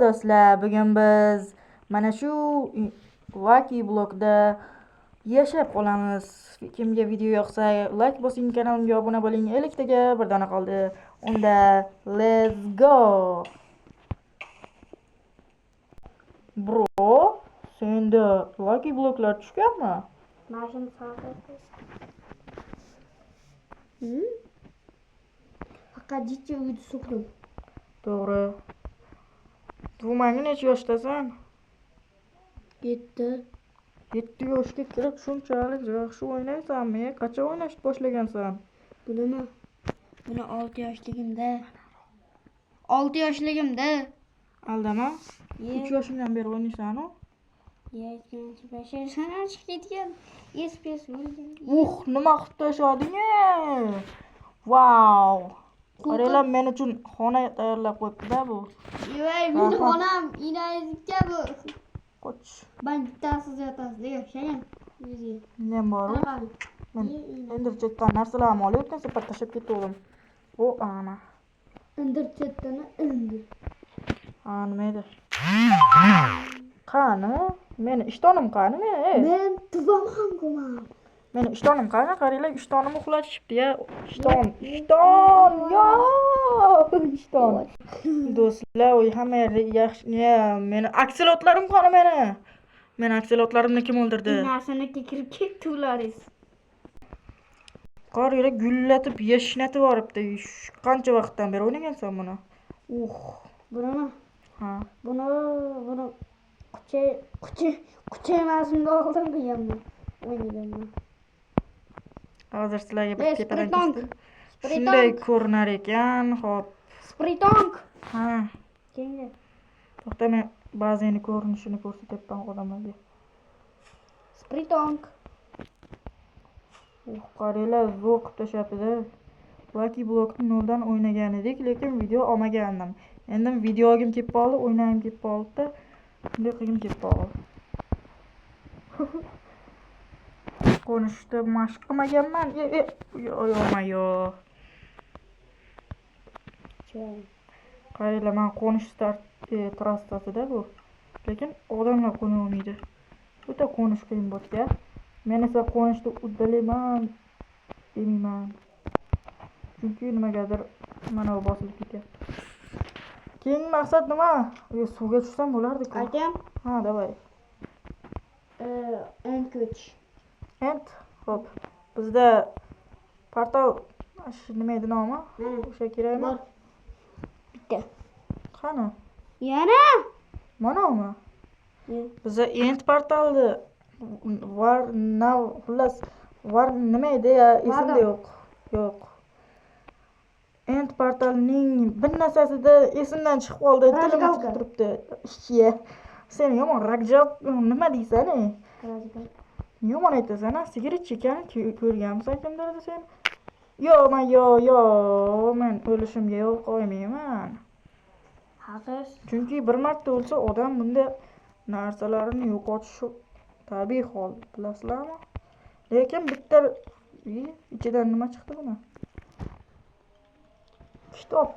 do'stlar, bugun biz mana shu Lucky Blockda yashab qolamiz. Kimga video yoqsa like bosing, kanalimga obuna bo'ling. 50 taga bir dona qoldi. Unda let's go. Bro, senda Lucky Blocklar tushganmi? Mashina saqlaysiz. Faqat jichcha uyda suqdim. To'g'ri. Tug'mangni necha yoshdasan? 7. 7 yoshga kirib shunchalik yaxshi o'ynaysanmi? Qachon o'ynashni boshlagansan? Buni 6 yoshligimda. 6 yoshligimda. Aldama. 3 yoshingdan beri o'ynaysan-ku? Yetgancha 5 yoshdan chiqib ketgan. SPS bo'lgan. Nima qilib tashlading? Wow! Qaranglar, men uchun xona tayyorlab qo'yibdi-da bu. Yo'q, meni xonam inayizga bu. Qoch. Ben bittasiz yotasiz yashagan. Men bor. Men endi chetdan narsalarni olayotgan separ tashlab ketdim. Ana. Indir chetdan indi. Nima edi? Qani? Meni ishtonim qani? Men tuvaman ko'mam. Meni ishtonim qani? Qaranglar, ishtonim uxlatishibdi-ya. Ishton. Yo! Ishton. Do'stlar, hamma yerda yaxshi. Meni aksilotlarim qani meni? Meni aksilotlarimni kim o'ldirdi? Narsaniki kirib ketdi ularingiz. Qaranglar, gullatib, yashnatib yoribdi. Qancha vaqtdan beri o'ynagansan buni? Bunimi? Ha. Buni quchaymasimda oldim deganman. O'ynaganman. Hozir sizlarga bir tepadan Spiritonk. shunday ko'rinar ekan. Xo'p. Spiritonk. Ha. Kenga. To'xta, men ba'zini ko'rinishini ko'rsatyapman odamlarga. Spiritonk. Qaranglar, zo'r qilib tashlabdi-da. Lucky Blockni noldan o'ynagan edik, lekin video olmagandim. Endi videogim kelib qoldi, o'ynagim kelib qoldi-da. Bunday qilgim kelib qoldi. Qo'nishda mashq qilmaganman. Yo'q. Qaranglar, men qo'nish trassasida bu. Lekin odamlar qo'na olmaydi. O'ta qo'nish qiyin bo'lsa, men esa qo'nishda uddalayman demayman. Chunki nimagadir mana bu bosilib ketyapti. Keyingi maqsad nima? Suvga tushsam bo'lardi-ku. Aytayam? Ha, davay. End coach. End. Xo'p. Bizda portal nima edi nomi? O'sha kerakmi? Bor. Bitta. Qani? Yana? Manami? Bizda end portaldi. Var nima edi? Esimda yo'q. End portalning bir narsasida esimdan chiqib qoldi. Tilim chiqib turibdi. Sen yomon rajab nima deysan? Yomon aytasan, sigaret chekan ko'rganmisan kimdirda sen? Yo'q, men o'lishimga yo'l qo'ymayman. Hafız. Chunki bir marta o'lsa odam bunday narsalarini yo'qotishi tabiiy hol, bilasizlarmi? Lekin bitta ichidan nima chiqdi buni? Kitob.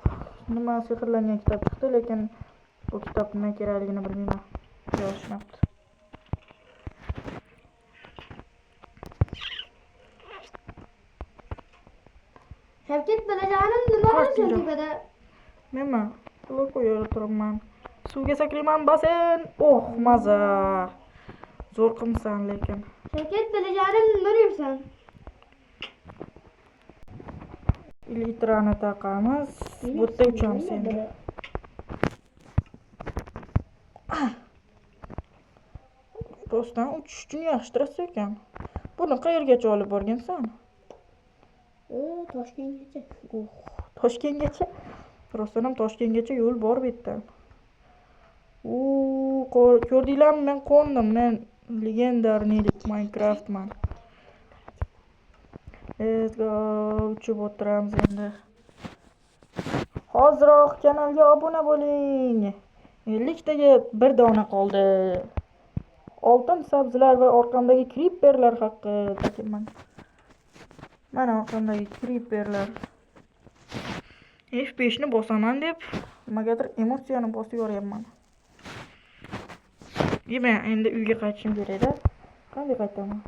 Nima sehrlangan kitob chiqdi, lekin bu kitob nima kerakligini bilmayman. Yo'qmabdi. Shavkat bilajanim nima qilsin tepada? Menmi? Blok qo'yib turibman. Suvga sakrayman, basen. Maza. Zo'r qilsan lekin. Shavkat bilajanim nima deysan? Litrani taqamiz. Bu yerda uchamiz endi. Rostdan uchish uchun yaxshi trassa ekan. Buni qayergacha olib borgansan? Toshkentgacha. Toshkentgacha? Rostdan ham Toshkentgacha yo'l bor bu yerdan. Ko'rdinglarmi, men qo'ndim. Men legendarniy Minecraftman. Let's go. Uchib o'tiramiz endi. Hoziroq kanalga obuna bo'ling. 50 taga bir dona qoldi. Oltin sabzilar va orqamdagi creeperlar haqida. Mana orqamdagi creeperlar. F5 ni bosaman deb nimagadir emotsiyani bosib yoryapman. Men endi uyga qaytishim kerak-da. Qanday qaytaman?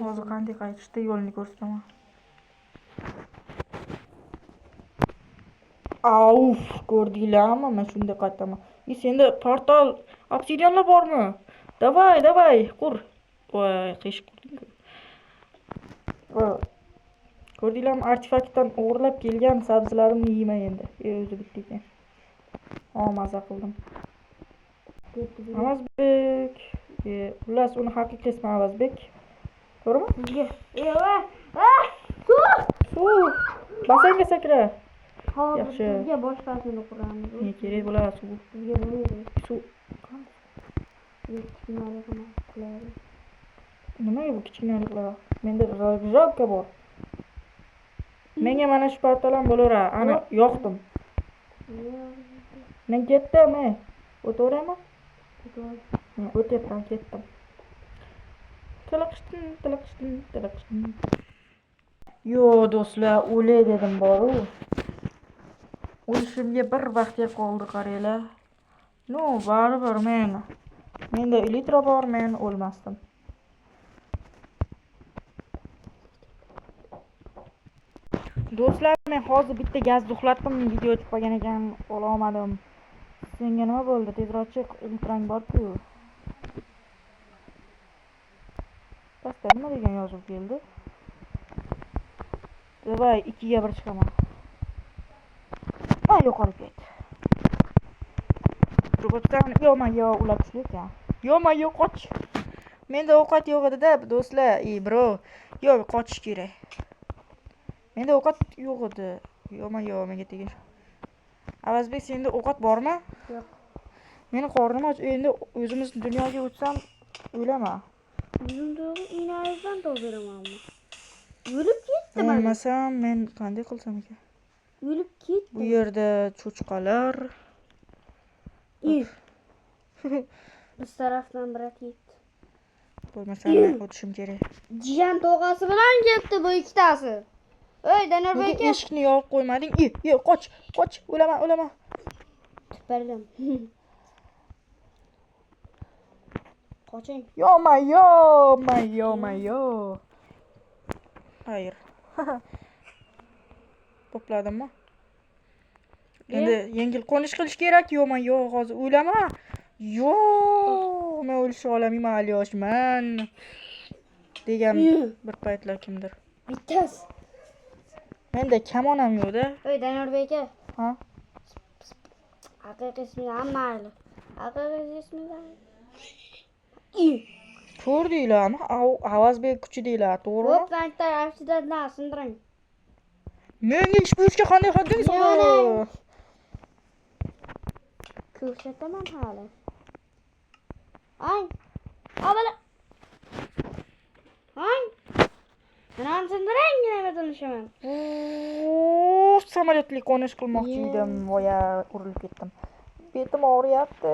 Hozir qanday qaytishda yo'lni ko'rsataman. Auf, ko'rdinglarmi? Men shunday qaytaman. Senda portal obsidianlar bormi? Davay, qur. Voy, qish qurding-ku. Ko'rdinglarmi? Artefaktdan o'g'irlab kelgan sabzilarimni yeyman endi. O'zi bitta ekan. Maza qildim. Avazbek. Xullas uni haqiqiy ismi Avazbek. To'g'rimi? Suv. Basanga sakra. Yaxshi. Sizga boshqasini quramiz. Ne kerak bo'ladi suv? Sizga bo'lmaydi. Suv. Kichkinaliklar. Nimaga bu kichkinaliklar? Menda rabka bor. Menga mana shu portal ham bo'laveradi. Ana yoqdim. Men ketdim, o'tiraman. Men o'tyapman, ketdim. Tiliqishdim. Yo, do'stlar, o'lay dedim bor-ku. O'lishimga bir vaqtga qoldi qaranglar. No, baribir menda elitra bor, men o'lmasdim. Do'stlar, men hozir bitta gaz uxlatdim, video o'tib qolgan ekan, ololmadim. Senga nima bo'ldi? Tezroq chiq, elitrang bor-ku. Pastda nima degan yozib keldi? Davay, 2 ga 1 chiqaman. Yo'qolib ketdi. Robotdan yo, ular kuchli ekan. Yo, qoch. Menda ovqat yo'q edi-da, do'stlar. Bro, yo, qochish kerak. Menda ovqat yo'q edi. Yo, menga tegin. Avazbek, senda ovqat bormi? Yo'q. Meni qornim och, endi o'zimiz dunyoga o'tsam, o'laman. Inaydan to'g'iramanmi? O'lib ketdim. Bo'lmasam, men qanday qilsam ekan? O'lib ketdim. Bu yerda cho'chqalar. Biz tarafdan biri ketdi. Bo'lmasam, men o'tishim kerak. Jiyan tog'asi bilan ketdi bu ikkitasi. Danorbek aka. Eshikni yopib qo'ymading. Qoch, o'laman. Tupardim. Qoching. Yo. Hayır. Popladimmi? Endi yengil qo'nish qilish kerak. Yo, hozir o'laman. Yo, men o'lishni olamayman, hali yoshman. Degan bir paytlar kimdir. Bittasi. Menda kamon ham yo'q-da. Danorbek aka. Ha? Haqiqiy ismi mayli. Haqiqiy ismi Ko'rdinglarmi? Avazbek kuchi deylar, to'g'rimi? Hop, tanklar aftidan sindiring. Menga ish buyurishga qanday haqqing bor? Ko'rsataman hali. Avvala. Men sindiring, nima qilishaman? Samolyotli qo'nish qilmoqchi edim, voya urilib ketdim. Betim og'riyapti.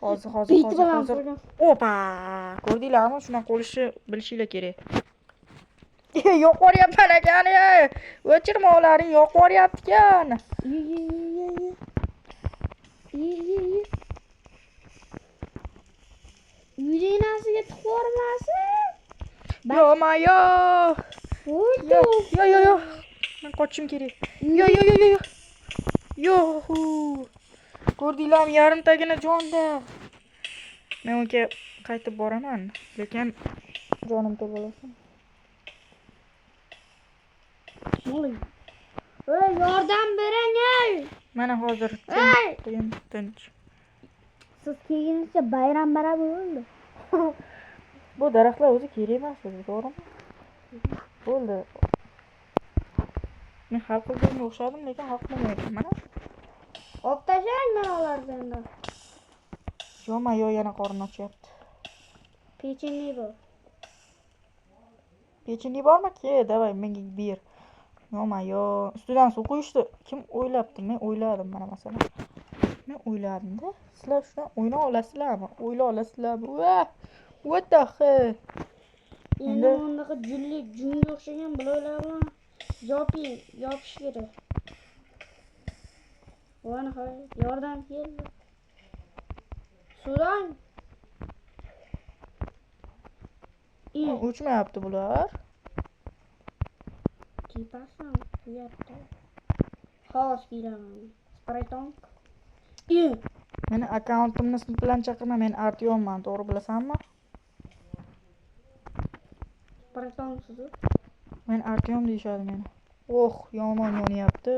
Hozir. Opa! Ko'rdinglarmi? Shunaqa qo'lishni bilishinglar kerak. Yo'q qo'ryapman ekan. O'chirmoqlaring yo'q qo'ryapti-kan. Uyinasiga tuxormasin. Yo. Men qochishim kerak. Yo. Ko'rdinglarmi, yarim tagini jonda. Men unga qaytib boraman, lekin jonim to'g'rilasin. Yordam bering. Mana hozir tinch. Siz kelguncha bayram bo'ldi. Bu daraxtlar o'zi kerak emas, to'g'rimi? Bo'ldi. Men hal qilganga o'xshadim, lekin hal qilmayapman. Mana. Olib tashlang men olardan. Yo, yana qorin ochyapti. Pechenli bormi? Davay, menga ber. Yo, ustidan suv quyishdi. Kim o'ylabdi? Men o'yladim mana masalan. Men o'yladim-da. Sizlar shundan o'yna olasizlarmi? What the hell? Endi bundaqa junga o'xshagan bloylar bilan yopish kerak. Voy nihoyat. Yordam keldi. Sudan. Uchmayapti bular. Kipasan bu yerda. Xo'sh, kelaman. Sprayton. Meni akkauntimni bilan chaqirma, men Artyomman, to'g'ri bilasanmi? Sprayton sizu. Men Artyom deyishadi meni. Yomon yonyapti.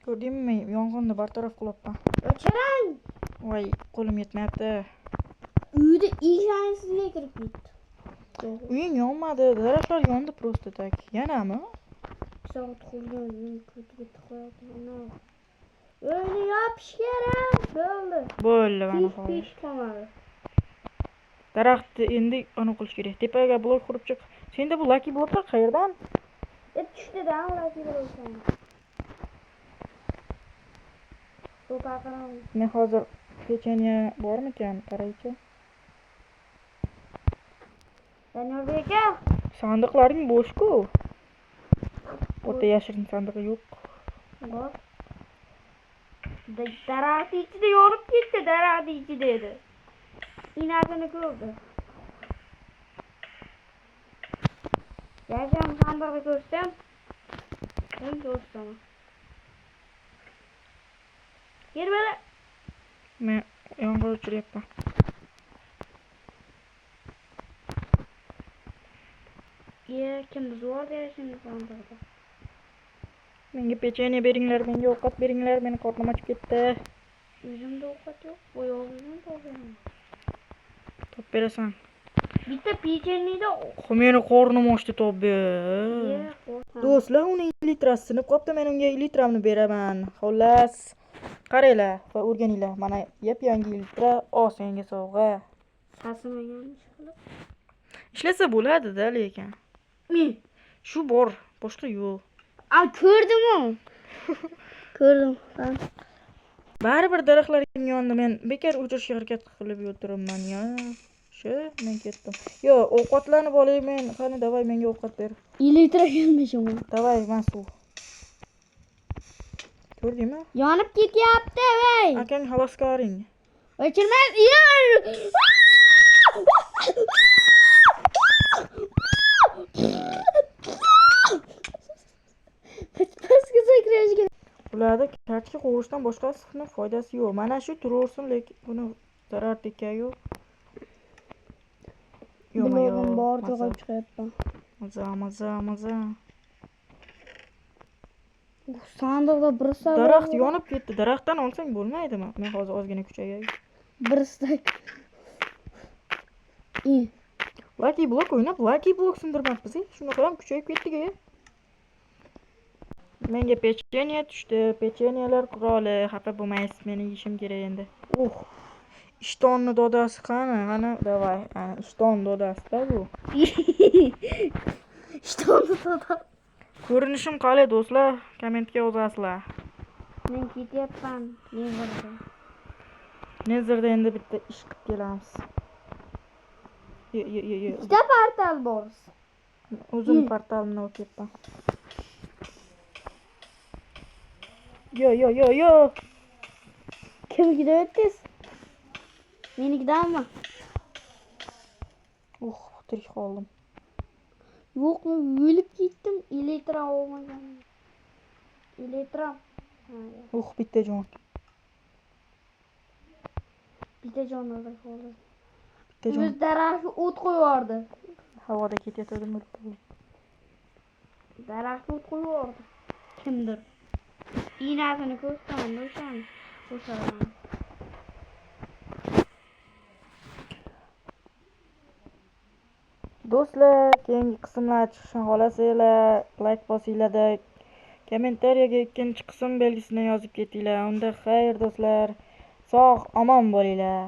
Ko'rdingmi, yong'inni bartaraf qilyapman. O'chirang. Voy, qo'lim yetmayapti. Uyda ishonchsizga kirib ketdi. Uying yonmadi, daraxtlar yondi просто tak. Yanami? Soat qo'ygan, ko'tiga tiqayotgan. Uyni yopish kerak. Bo'ldi, mana hozir. Hech qolmadi. Daraxtni endi aniq qilish kerak. Tepaga blok qurib chiq. Senda bu lucky bloklar qayerdan? Tushdi-da, lucky blokdan. To'paqaram. Men hozir pechenya bormikan? Qaraychi. Daniyorbek aka. Sandiqlaring bo'sh-ku. O'ta yashirin sandig'i yo'q. Bor. Daraxt ichida yonib ketdi, daraxt ichida edi. Inasini ko'rdi. Yasham sandig'ini ko'rsam. Men ko'rsam. Kel bala. Men yomg'ir o'chiryapman. Kimdir zo'r berishini sandig'ida. Menga pechenya beringlar, menga ovqat beringlar, meni qornim ochib ketdi. O'zimda ovqat yo'q, bo'yog'imdan topganim. Top berasan. Bitta pechenyada Meni qornim ochdi tobi. Do'stlar, uni 2 litrasi sinib qopti, men unga 2 litramni beraman. Xullas, qaranglar va o'rganinglar. Mana yap-yangi litra senga sovg'a. Sasimagan ish qilib. Ishlasa bo'ladi-da, lekin. Shu bor, boshqa yo'q. Ko'rdim-ku. Ko'rdim. Baribir daraxtlaring yondi, men bekor o'chirishga harakat qilib o'tiribman ya. Men ketdim. Yo, ovqatlanib olayman. Qani, davay menga ovqat ber. 2 litr kelmishim. Davay, men suv. Ko'rdingmi? Yonib ketyapti, voy. Akang havaskoring. O'chirmas. Ularda kartoshka qovurishdan boshqasini foydasi yo'q. Mana shu turaversin, lekin buni zarar tekkan yo'q. Bilog'im bor jo'g'ib chiqyapti. Maza. Sandiqda bir stak. Daraxt yonib ketdi. Daraxtdan olsang bo'lmaydimi? Men hozir ozgina kuchayay. Bir stak. Lucky blok o'ynab, lucky blok sindirmabmiz. Shunaqa ham kuchayib ketdik-a. Menga pechenya tushdi. Pechenyalar quroli. Xafa bo'lmaysiz, meni yeyishim kerak endi. Ishtonni dodasi qani, davay. Ishton dodasi-da bu. Ishtonni dodasi. Ko'rinishim qalay do'stlar? Kommentga yozasizlar. Men ketyapman. Nezerda endi bitta ish qilib kelamiz. Yo. Ikkita portal bor. O'zim portalimni olib ketdim. Yo. Kimga o'tdingiz? Menikidanmi? Tirik qoldim. Yo'q, o'lib ketdim. Elektron olmagan. Elektron. Bitta jon. Bitta jonni qoldi. Bitta jon. Biz daraxtga o't qo'yordi. Havoda ketayotgandim. Daraxtga o't qo'yordi. Kimdir? Inasini ko'rsam, o'shaman. Do'stlar, keyingi qismlar chiqishini xohlasanglar, like bosinglar-da, kommentariyaga ikkinchi qism belgisini yozib ketinglar. Unda xayr do'stlar, sog' omon bo'linglar.